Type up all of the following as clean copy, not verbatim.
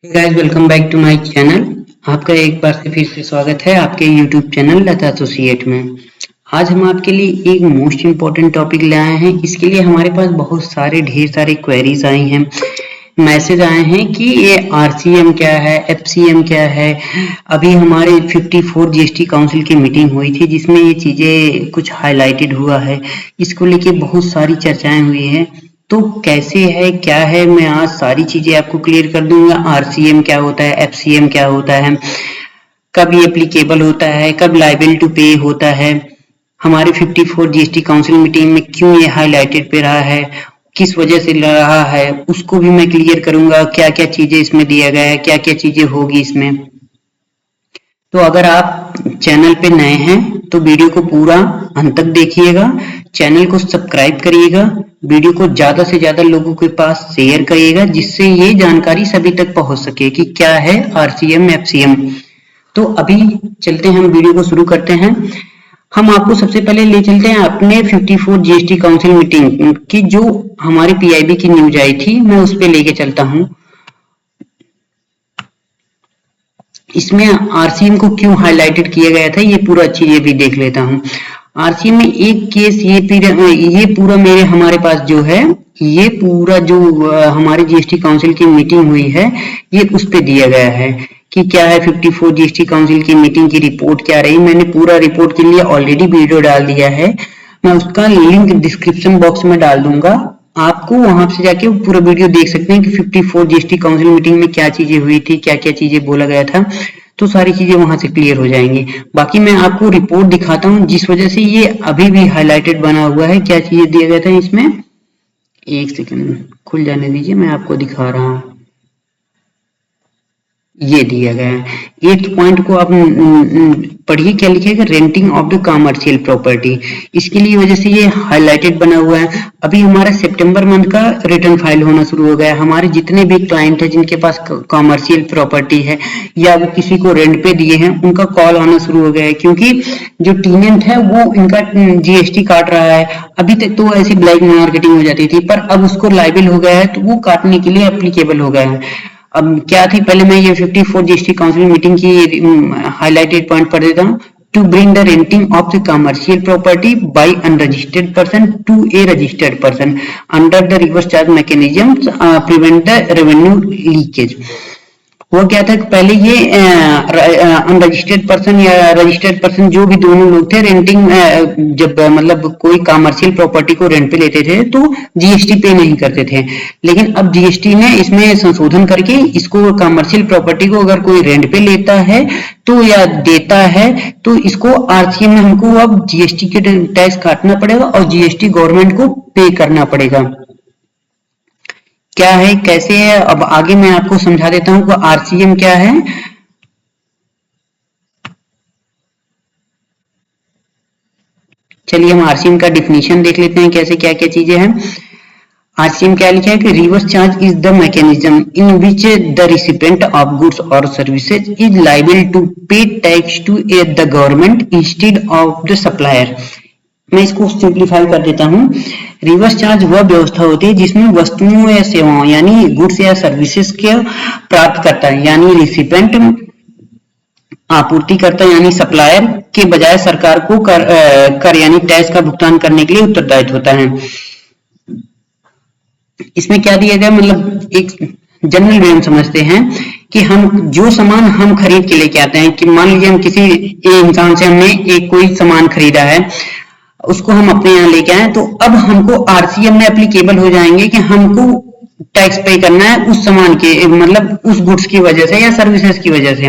Hey guys, welcome back to my channel. आपका एक बार से फिर से स्वागत है आपके यूट्यूब चैनल लता एसोसिएट में। आज हम आपके लिए एक मोस्ट इम्पोर्टेंट टॉपिक ले आए हैं। इसके लिए हमारे पास बहुत सारे ढेर सारे क्वेरीज आई हैं, मैसेज आए हैं कि ये आरसीएम क्या है, एफसीएम क्या है। अभी हमारे 54 जीएसटी काउंसिल की मीटिंग हुई थी जिसमें ये चीजें कुछ हाईलाइटेड हुआ है। इसको लेके बहुत सारी चर्चाएं हुई हैं। तो कैसे है, क्या है, मैं आज सारी चीजें आपको क्लियर कर दूंगा। आरसीएम क्या होता है, एफसीएम क्या होता है, कब ये एप्लीकेबल होता है, कब लायबल टू पे होता है, हमारे 54 जीएसटी काउंसिल मीटिंग में क्यों ये हाईलाइटेड पे रहा है, किस वजह से रहा है, उसको भी मैं क्लियर करूंगा। क्या क्या चीजें इसमें दिया गया है, क्या क्या चीजें होगी इसमें। तो अगर आप चैनल पे नए हैं तो वीडियो को पूरा अंत तक देखिएगा, चैनल को सब्सक्राइब करिएगा, वीडियो को ज्यादा से ज्यादा लोगों के पास शेयर करिएगा जिससे ये जानकारी सभी तक पहुंच सके कि क्या है आरसीएम एफसीएम। तो अभी चलते हैं, हम वीडियो को शुरू करते हैं। हम आपको सबसे पहले ले चलते हैं अपने 54 जीएसटी काउंसिल मीटिंग की जो हमारी पीआईबी की न्यूज आई थी, मैं उस पर लेके चलता हूं। इसमें आरसीएम को क्यों हाईलाइटेड किया गया था ये पूरा चीजें भी देख लेता हूं। आरसीएम में एक केस ये पूरा मेरे हमारे पास जो है, ये पूरा जो हमारे जीएसटी काउंसिल की मीटिंग हुई है ये उस पे दिया गया है कि क्या है 54 जीएसटी काउंसिल की मीटिंग की रिपोर्ट क्या रही। मैंने पूरा रिपोर्ट के लिए ऑलरेडी वीडियो डाल दिया है, मैं उसका लिंक डिस्क्रिप्शन बॉक्स में डाल दूंगा, आपको वहां से जाके पूरा वीडियो देख सकते हैं कि 54 जीएसटी काउंसिल मीटिंग में क्या चीजें हुई थी, क्या क्या चीजें बोला गया था। तो सारी चीजें वहां से क्लियर हो जाएंगी। बाकी मैं आपको रिपोर्ट दिखाता हूं जिस वजह से ये अभी भी हाईलाइटेड बना हुआ है। क्या चीजें दिया गया था इसमें, एक सेकंड खुल जाने दीजिए, मैं आपको दिखा रहा हूं। ये दिया गया है। 8th पॉइंट को आप पढ़िए, क्या लिखेगा, renting of the commercial property. इसके लिए वजह से ये हाईलाइटेड बना हुआ है। अभी हमारा सितंबर मंथ का रिटर्न फाइल होना शुरू हो गया है। हमारे जितने भी क्लाइंट है जिनके पास कमर्शियल प्रॉपर्टी है या वो किसी को रेंट पे दिए हैं, उनका कॉल आना शुरू हो गया है क्योंकि जो टेनेंट है वो इनका जीएसटी काट रहा है। अभी तक तो ऐसी ब्लैक मार्केटिंग हो जाती थी, पर अब उसको लायबल हो गया है तो वो काटने के लिए एप्लीकेबल हो गया है। अब क्या थी, पहले मैं ये 54 जीएसटी काउंसिल मीटिंग की हाईलाइटेड पॉइंट पढ़ देता हूँ। To bring the renting of the commercial property by unregistered person to a registered person under the reverse charge mechanism prevent the revenue leakage. वो क्या था, पहले ये अनरजिस्टर्ड पर्सन या रजिस्टर्ड पर्सन जो भी दोनों लोग थे, रेंटिंग जब मतलब कोई कमर्शियल प्रॉपर्टी को रेंट पे लेते थे तो जीएसटी पे नहीं करते थे। लेकिन अब जीएसटी ने इसमें संशोधन करके इसको कमर्शियल प्रॉपर्टी को अगर कोई रेंट पे लेता है तो या देता है तो इसको आरसीएम में हमको अब जीएसटी के टैक्स काटना पड़ेगा और जीएसटी गवर्नमेंट को पे करना पड़ेगा। क्या है, कैसे है, अब आगे मैं आपको समझा देता हूं कि आरसीएम क्या है। चलिए हम आरसीएम का डिफिनीशन देख लेते हैं, कैसे क्या क्या चीजें हैं। आरसीएम क्या लिखा है कि reverse charge is the mechanism in which the recipient of goods और services is liable to pay tax to the government instead of the supplier. मैं इसको सिंप्लीफाई कर देता हूं। रिवर्स चार्ज वह व्यवस्था होती है जिसमें वस्तुओं या सेवाओं यानी गुड्स या सर्विसेज के प्राप्त करता है यानी रिसिपेंट, आपूर्तिकर्ता यानी सप्लायर के बजाय सरकार को कर यानी टैक्स का भुगतान करने के लिए उत्तरदायित्व होता है। इसमें क्या दिया गया, मतलब एक जनरल वे हम समझते हैं कि हम जो सामान हम खरीद के लेके आते हैं, कि मान लीजिए हम किसी इंसान से हमने एक कोई सामान खरीदा है, उसको हम अपने यहाँ लेके आए तो अब हमको आरसीएम में एप्लीकेबल हो जाएंगे कि हमको टैक्स पे करना है उस सामान के, मतलब उस गुड्स की वजह से या सर्विसेज की वजह से।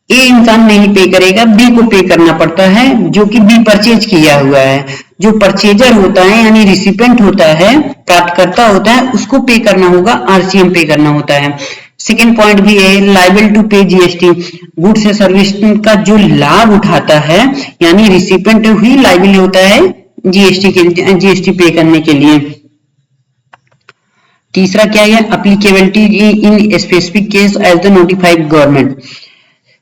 ए इंसान नहीं पे करेगा, बी को पे करना पड़ता है जो कि बी परचेज किया हुआ है। जो परचेजर होता है यानी रिसिपेंट होता है, प्राप्तकर्ता होता है, उसको पे करना होगा, आरसीएम पे करना होता है। सेकेंड पॉइंट भी है liable to pay GST, goods या सर्विस का जो लाभ उठाता है यानी रिसिपेंट ही लायबल होता है जीएसटी पे करने के लिए। तीसरा क्या है, applicability in specific case as the notified government.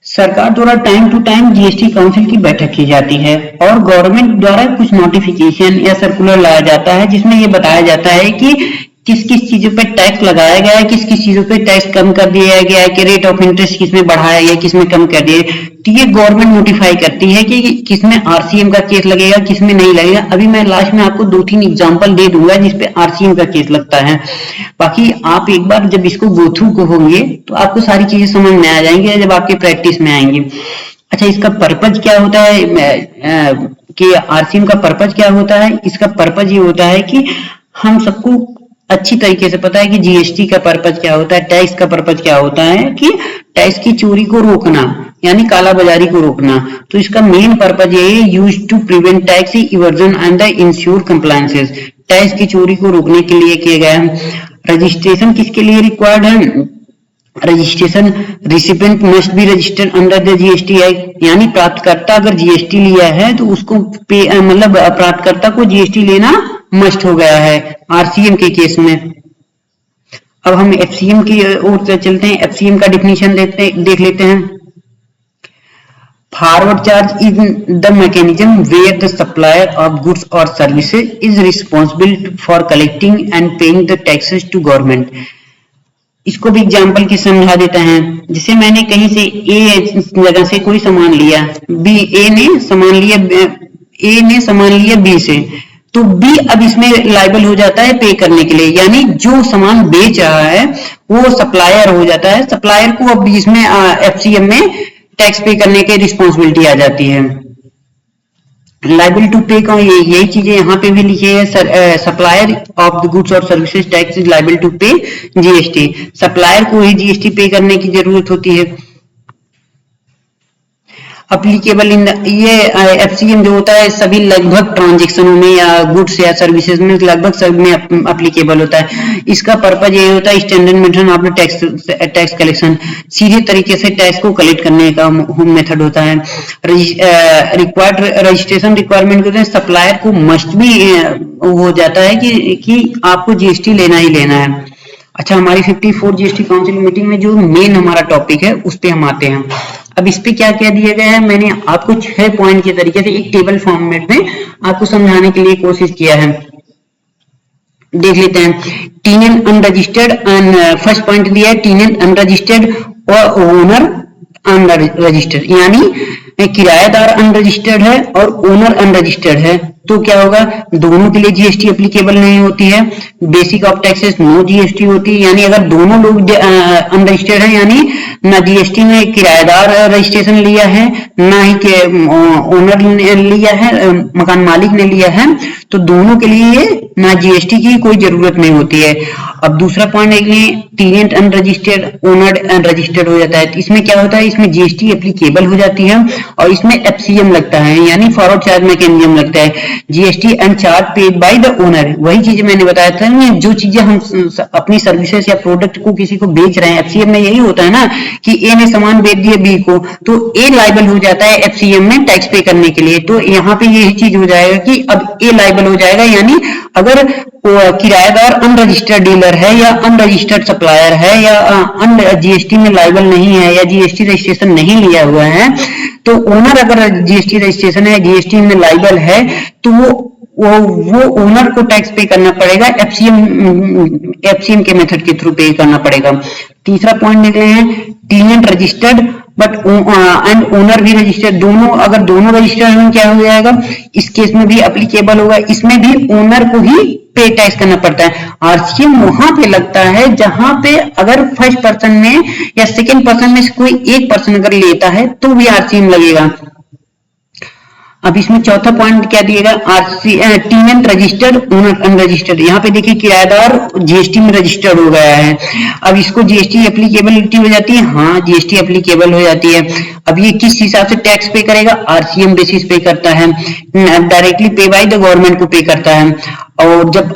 सरकार द्वारा time to time GST council की बैठक की जाती है और गवर्नमेंट द्वारा कुछ नोटिफिकेशन या सर्कुलर लाया जाता है जिसमें यह बताया जाता है कि किस किस चीजों पे टैक्स लगाया गया है, किस किस चीजों पे टैक्स कम कर दिया गया है, कि रेट ऑफ इंटरेस्ट किसमें बढ़ाया गया, किसमें कम कर दिया। तो ये गवर्नमेंट नोटिफाई करती है कि किसमें आरसीएम का केस लगेगा, किसमें नहीं लगेगा। अभी मैं लास्ट में आपको 2-3 एग्जांपल दे दूंगा जिसपे आरसीएम का केस लगता है। बाकी आप एक बार जब इसको गो थ्रू को होंगे तो आपको सारी चीजें समझ में आ जाएंगी जब आपकी प्रैक्टिस में आएंगी। अच्छा, इसका पर्पज क्या होता है कि आरसीएम का पर्पज क्या होता है? इसका पर्पज ये होता है कि हम सबको अच्छी तरीके से पता है कि जीएसटी का पर्पज क्या होता है, टैक्स का पर्पज क्या होता है कि टैक्स की चोरी को रोकना यानी कालाबाजारी को रोकना। तो इसका मेन पर्पज ये है, used to prevent tax evasion and the ensure compliances. Tax की चोरी को रोकने के लिए किया गया है। रजिस्ट्रेशन किसके लिए रिक्वायर्ड है? Registration recipient must be registered under the GST act, यानी प्राप्तकर्ता अगर जीएसटी लिया है तो उसको मतलब प्राप्तकर्ता को जीएसटी लेना मस्ट हो गया है आरसीएम के केस में। अब हम एफसीएम की ओर चलते हैं। एफसीएम का डिफिनीशन देख लेते हैं। Forward charge is the mechanism where the supplier of goods और services is responsible for collecting and paying the taxes to government. इसको भी एग्जाम्पल के समझा देता है। जैसे मैंने कहीं से ए जगह से कोई सामान लिया, ए ने सामान लिया बी से, तो बी अब इसमें लायबल हो जाता है पे करने के लिए, यानी जो सामान बेच रहा है वो सप्लायर हो जाता है। सप्लायर को अब इसमें एफसीएम में टैक्स पे करने की रिस्पॉन्सिबिलिटी आ जाती है। लाइबल टू पे का यही चीजें यहाँ पे भी लिखी है। सप्लायर ऑफ द गुड्स और services tax is liable to pay GST. Supplier को ही जीएसटी पे करने की जरूरत होती है। अप्लीकेबल इन ये एफसीएम जो होता है सभी लगभग ट्रांजेक्शनों में या गुड्स या सर्विसेज में लगभग सब में अप्लीकेबल होता है। इसका पर्पज ये होता है standard method of tax collection, सीधे तरीके से टैक्स को कलेक्ट करने का मेथड होता है। रिक्वायर्ड रजिस्ट्रेशन रिक्वायरमेंट होते हैं, सप्लायर को मस्ट भी हो जाता है कि आपको जीएसटी लेना ही लेना है। अच्छा, हमारी 54 जीएसटी काउंसिल मीटिंग में जो मेन हमारा टॉपिक है उस पे हम आते हैं। अब इस पे क्या क्या दिया गया है, मैंने आपको 6 पॉइंट के तरीके से एक टेबल फॉर्मेट में आपको समझाने के लिए कोशिश किया है। देख लेते हैं। TN unregistered and first point दिया है टीएन अनरजिस्टर्ड और ओनर अनरजिस्टर्ड, यानी किराएदार अनरजिस्टर्ड है और ओनर अनरजिस्टर्ड है तो क्या होगा, दोनों के लिए जीएसटी एप्लीकेबल नहीं होती है। Basic of taxes no GST होती है, यानी अगर दोनों लोग अनरजिस्टर्ड है यानी ना जीएसटी में किराएदार रजिस्ट्रेशन लिया है ना ही ओनर ने लिया है, मकान मालिक ने लिया है, तो दोनों के लिए ना जीएसटी की कोई जरूरत नहीं होती है। अब दूसरा पॉइंट देख लें, टीनेंट अनरजिस्टर्ड ओनर अनरजिस्टर्ड हो जाता है। तो इसमें क्या होता है, इसमें जीएसटी एप्लीकेबल हो जाती है और इसमें एफसीएम लगता है यानी फॉरवर्ड चार्ज मैकेनिज्म लगता है। GST and charge paid by the owner, वही चीजें मैंने बताया था ना, जो चीजें हम अपनी सर्विसेज या प्रोडक्ट को किसी को बेच रहे हैं, एफसीएम में यही होता है ना कि ए ने सामान बेच दिया बी को, तो ए लायबल हो जाता है एफसीएम में टैक्स पे करने के लिए। तो यहाँ पे यही चीज हो जाएगा कि अब ए लायबल हो जाएगा, यानी अगर किराएदार अनरजिस्टर्ड डीलर है या अनरजिस्टर्ड सप्लायर है या जीएसटी में लायबल नहीं है या जीएसटी रजिस्ट्रेशन नहीं लिया हुआ है, तो ओनर अगर जीएसटी रजिस्ट्रेशन है, जीएसटी में लायबल है, तो वो ओनर को टैक्स पे करना पड़ेगा, एफसीएम के मेथड के थ्रू पे करना पड़ेगा। तीसरा पॉइंट देख रहे हैं, टीनेंट रजिस्टर्ड बट एंड ओनर भी रजिस्टर्ड, दोनों अगर दोनों रजिस्टर्ड में क्या हो जाएगा, इस केस में भी एप्लीकेबल होगा, इसमें भी ओनर को ही पे टैक्स करना पड़ता है। आरसीएम वहां पे लगता है जहां पे अगर फर्स्ट पर्सन में या सेकंड पर्सन में से कोई एक पर्सन अगर लेता है तो भी आरसीएम लगेगा। अब इसमें चौथा पॉइंट क्या दिएगा, टीनेंट रजिस्टर्ड ओनर अनरजिस्टर्ड, यहाँ पे देखिए किराएदार जीएसटी में रजिस्टर्ड हो गया है, अब इसको जीएसटी एप्लीकेबिलिटी हो जाती है, हाँ जीएसटी एप्लीकेबल हो जाती है। अब ये किस हिसाब से टैक्स पे करेगा, आरसीएम बेसिस पे करता है, directly pay by the government को पे करता है। और जब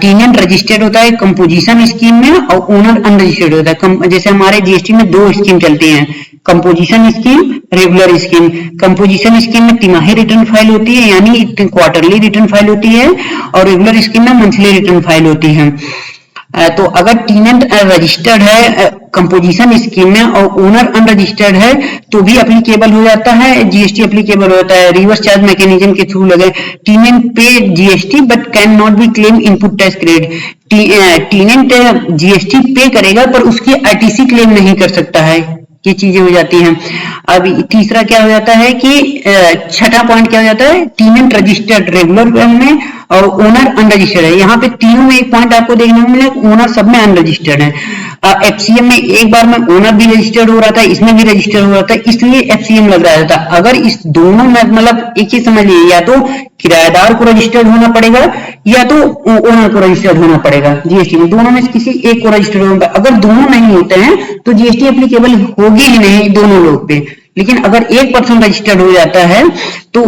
टीनेंट रजिस्टर्ड होता है कंपोजिशन स्कीम में और ओनर अनरजिस्टर्ड होता है, जैसे हमारे जीएसटी में 2 स्कीम चलती हैं, composition scheme, regular scheme. Composition scheme में तिमाही रिटर्न फाइल होती है यानी क्वार्टरली रिटर्न फाइल होती है, और रेगुलर स्कीम में मंथली रिटर्न फाइल होती है। तो अगर टीनेंट रजिस्टर्ड है कंपोजिशन स्कीम में और ओनर अनरजिस्टर्ड है तो भी एप्लीकेबल हो जाता है, जीएसटी एप्लीकेबल हो जाता है। रिवर्स चार्ज मैकेनिज्म के थ्रू लगे टीनेंट पे GST but can not be claim input tax credit. टीनेंट GST पे करेगा पर उसकी आईटीसी क्लेम नहीं कर सकता है, ये चीजें हो जाती हैं। अब तीसरा क्या हो जाता है कि छठा पॉइंट क्या हो जाता है, टीनेंट रजिस्टर्ड रेगुलर में और ओनर अनरजिस्टर्ड है। यहाँ पे तीनों में एक पॉइंट आपको देखने को मिलेगा, ओनर सब में अनरजिस्टर्ड है। एफसीएम में एक बार में ओनर भी रजिस्टर्ड हो रहा था, इसमें भी रजिस्टर्ड हो रहा था, इसलिए एफसीएम लग रहा था। अगर इस दोनों में मतलब एक ही समझ लीजिए, या तो किराएदार को रजिस्टर्ड होना पड़ेगा या तो ओनर को रजिस्टर्ड होना पड़ेगा जीएसटी में, दोनों में से किसी एक को रजिस्टर्ड होना पड़ेगा। अगर दोनों नहीं होते हैं तो जीएसटी एप्लीकेबल होगी ही नहीं दोनों लोग पे। लेकिन अगर एक पर्सन रजिस्टर्ड हो जाता है तो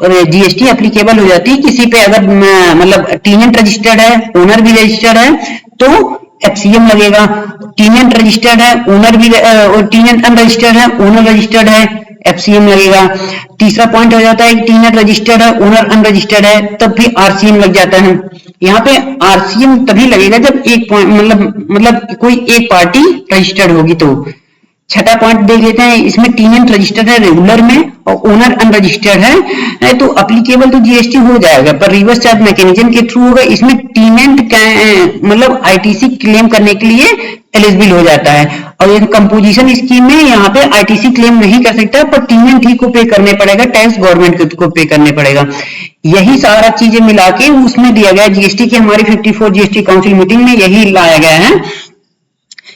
जीएसटी एप्लीकेबल हो जाती है किसी पे। अगर मतलब टीनेंट रजिस्टर्ड है, ओनर भी रजिस्टर्ड है तो एफसीएम लगेगा। टीनेंट रजिस्टर्ड है, ओनर भी, टीनेंट अनरजिस्टर्ड है, ओनर रजिस्टर्ड है, एफसीएम लगेगा। तीसरा पॉइंट हो जाता है कि टीनेंट रजिस्टर्ड है, ओनर अनरजिस्टर्ड है, तब भी आरसीएम लग जाता है। यहाँ पे आरसीएम तभी लगेगा जब एक पॉइंट मतलब कोई एक पार्टी रजिस्टर्ड होगी तो। छठा पॉइंट देख लेते हैं, इसमें टीनेंट रजिस्टर्ड है रेगुलर में और ओनर अनरजिस्टर्ड है तो अप्लीकेबल तो जीएसटी हो जाएगा पर रिवर्स चार्ज मैकेनिज्म के थ्रू होगा। इसमें टीनेंट मतलब आईटीसी क्लेम करने के लिए एलिजिबल हो जाता है। और ये कंपोजिशन स्कीम में यहाँ पे आईटीसी क्लेम नहीं कर सकता पर टीनेंट ही को पे करने पड़ेगा, टैक्स गवर्नमेंट को पे करने पड़ेगा। यही सारा चीजें मिला के उसमें दिया गया जीएसटी की, हमारी 54 जीएसटी काउंसिल मीटिंग में यही लाया गया है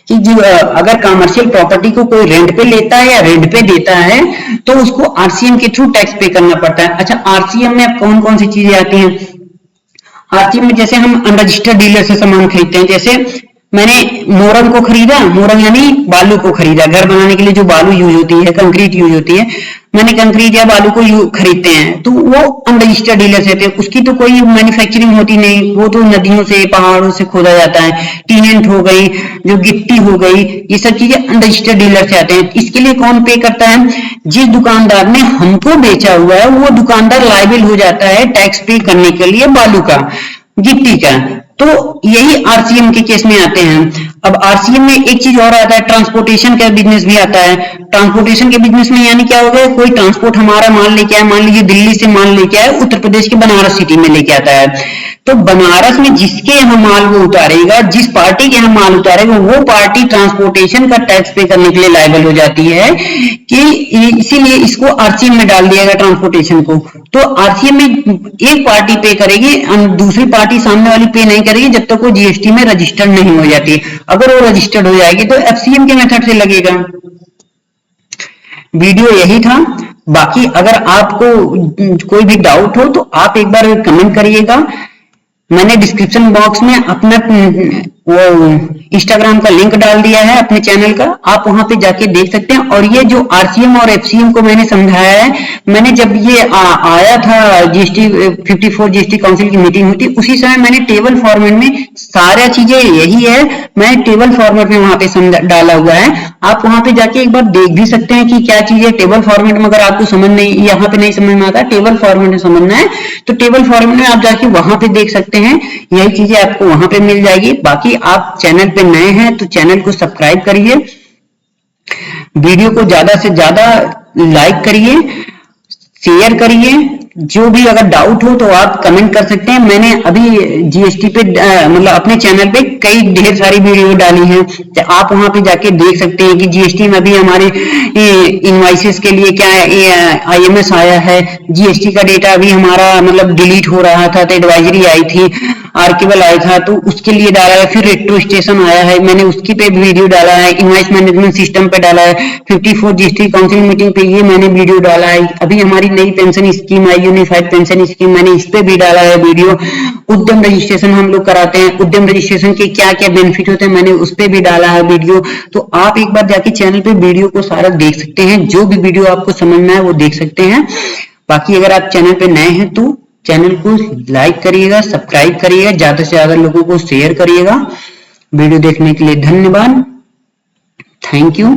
कि जो अगर कमर्शियल प्रॉपर्टी को कोई रेंट पे लेता है या रेंट पे देता है तो उसको आरसीएम के थ्रू टैक्स पे करना पड़ता है। अच्छा, आरसीएम में कौन कौन सी चीजें आती हैं? आरसीएम में जैसे हम अनरजिस्टर्ड डीलर से सामान खरीदते हैं, जैसे मैंने मोरंग को खरीदा, मोरंग यानी बालू को खरीदा, घर बनाने के लिए जो बालू यूज होती है, कंक्रीट यूज होती है, मैंने कंक्रीट या बालू को खरीदते हैं तो वो अनरजिस्टर्ड डीलर से थे, उसकी तो कोई मैन्युफैक्चरिंग होती नहीं, वो तो नदियों से पहाड़ों से खोदा जाता है। टीनेंट हो गई, जो गिट्टी हो गई, ये सब चीजें अनरजिस्टर्ड डीलर से आते हैं। इसके लिए कौन पे करता है? जिस दुकानदार ने हमको बेचा हुआ है वो दुकानदार लायबिल हो जाता है टैक्स पे करने के लिए बालू का, गिट्टी का। तो यही आरसीएम के केस में आते हैं। अब आरसीएम में एक चीज और आता है, ट्रांसपोर्टेशन का बिजनेस भी आता है। ट्रांसपोर्टेशन के बिजनेस में यानी क्या हो गया, कोई ट्रांसपोर्ट हमारा माल लेके आया, मान लीजिए दिल्ली से माल लेके आया, उत्तर प्रदेश के बनारस सिटी में लेके आता है, तो बनारस में जिसके यहाँ माल वो उतारेगा, जिस पार्टी के यहाँ माल उतारेगा, वो पार्टी ट्रांसपोर्टेशन का टैक्स पे करने के लिए लायबल हो जाती है कि इसीलिए इसको आरसीएम में डाल दिया गया ट्रांसपोर्टेशन को। तो आरसीएम में एक पार्टी पे करेगी, दूसरी पार्टी सामने वाली पे नहीं करेगी जब तक वो जीएसटी में रजिस्टर्ड नहीं हो जाती। अगर वो रजिस्टर्ड हो जाएगी तो एफसीएम के मेथड से लगेगा। वीडियो यही था। बाकी अगर आपको कोई भी डाउट हो तो आप एक बार कमेंट करिएगा। मैंने डिस्क्रिप्शन बॉक्स में अपना वो इंस्टाग्राम का लिंक डाल दिया है अपने चैनल का, आप वहां पे जाके देख सकते हैं। और ये जो आरसीएम और एफसीएम को मैंने समझाया है, मैंने जब ये आया था जीएसटी 54 जीएसटी काउंसिल की मीटिंग हुई थी, उसी समय मैंने टेबल फॉर्मेट में सारा चीजें यही है, मैंने टेबल फॉर्मेट में वहां पे डाला हुआ है। आप वहां पे जाके एक बार देख भी सकते हैं कि क्या चीज है टेबल फॉर्मेट में। अगर आपको समझ नहीं, यहाँ पे नहीं समझ में आता, टेबल फॉर्मेट में समझना है तो टेबल फॉर्मेट में आप जाके वहां पे देख सकते हैं, यही चीजें आपको वहां पे मिल जाएगी। बाकी आप चैनल पे नए हैं तो चैनल को सब्सक्राइब करिए, वीडियो को ज्यादा से ज्यादा लाइक करिए, शेयर करिए। जो भी अगर डाउट हो तो आप कमेंट कर सकते हैं। मैंने अभी जीएसटी पे मतलब अपने चैनल पे कई ढेर सारी वीडियो डाली हैं, तो आप वहां पे जाके देख सकते हैं कि जीएसटी में भी हमारे इनवॉइसेस के लिए क्या आईएमएस आया है, जीएसटी का डेटा अभी हमारा मतलब डिलीट हो रहा था तो एडवाइजरी आई थी, आर्किवल आया था तो उसके लिए डाला है, फिर रेट्रो स्टेशन आया है, मैंने उसकी पे वीडियो डाला है, इनवॉइस मैनेजमेंट सिस्टम पे डाला है, 54 जीएसटी काउंसिल मीटिंग पे ये मैंने वीडियो डाला है, अभी हमारी नई पेंशन स्कीम आई यूनिफाइड पेंशन स्कीम, मैंने इस पे भी डाला है वीडियो। उद्यम रजिस्ट्रेशन हम लोग कराते हैं, उद्यम रजिस्ट्रेशन के क्या क्या बेनिफिट होते हैं मैंने उस पे भी डाला है वीडियो। तो आप एक बार जाके चैनल पे वीडियो को सारा देख सकते हैं, जो भी वीडियो आपको समझना है वो देख सकते हैं। बाकी अगर आप चैनल पे नए हैं तो चैनल को लाइक करिएगा, सब्सक्राइब करिएगा, ज्यादा से ज्यादा लोगों को शेयर करिएगा। वीडियो देखने के लिए धन्यवाद, थैंक यू।